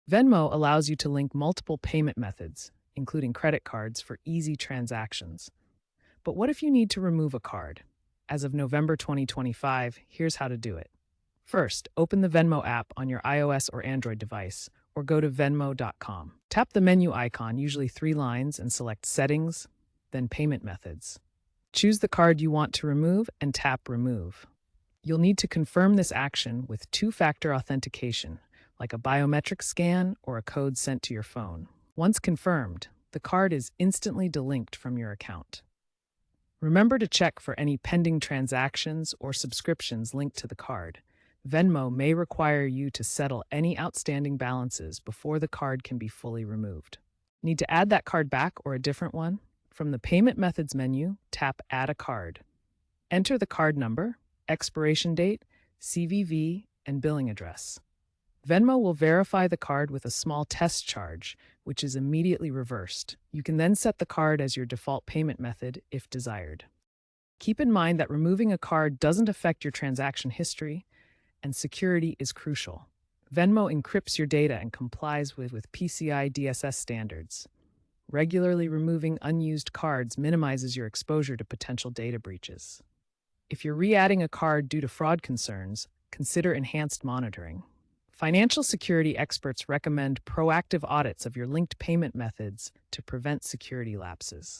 Venmo allows you to link multiple payment methods, including credit cards, for easy transactions. But what if you need to remove a card? As of November 2025, here's how to do it. First, open the Venmo app on your iOS or Android device, or go to venmo.com. Tap the menu icon, usually 3 lines, and select Settings, then Payment Methods. Choose the card you want to remove and tap Remove. You'll need to confirm this action with two-factor authentication, like a biometric scan or a code sent to your phone. Once confirmed, the card is instantly delinked from your account. Remember to check for any pending transactions or subscriptions linked to the card. Venmo may require you to settle any outstanding balances before the card can be fully removed. Need to add that card back or a different one? From the Payment Methods menu, tap Add a Card. Enter the card number, expiration date, CVV, and billing address. Venmo will verify the card with a small test charge, which is immediately reversed. You can then set the card as your default payment method if desired. Keep in mind that removing a card doesn't affect your transaction history, and security is crucial. Venmo encrypts your data and complies with PCI DSS standards. Regularly removing unused cards minimizes your exposure to potential data breaches. If you're re-adding a card due to fraud concerns, consider enhanced monitoring. Financial security experts recommend proactive audits of your linked payment methods to prevent security lapses.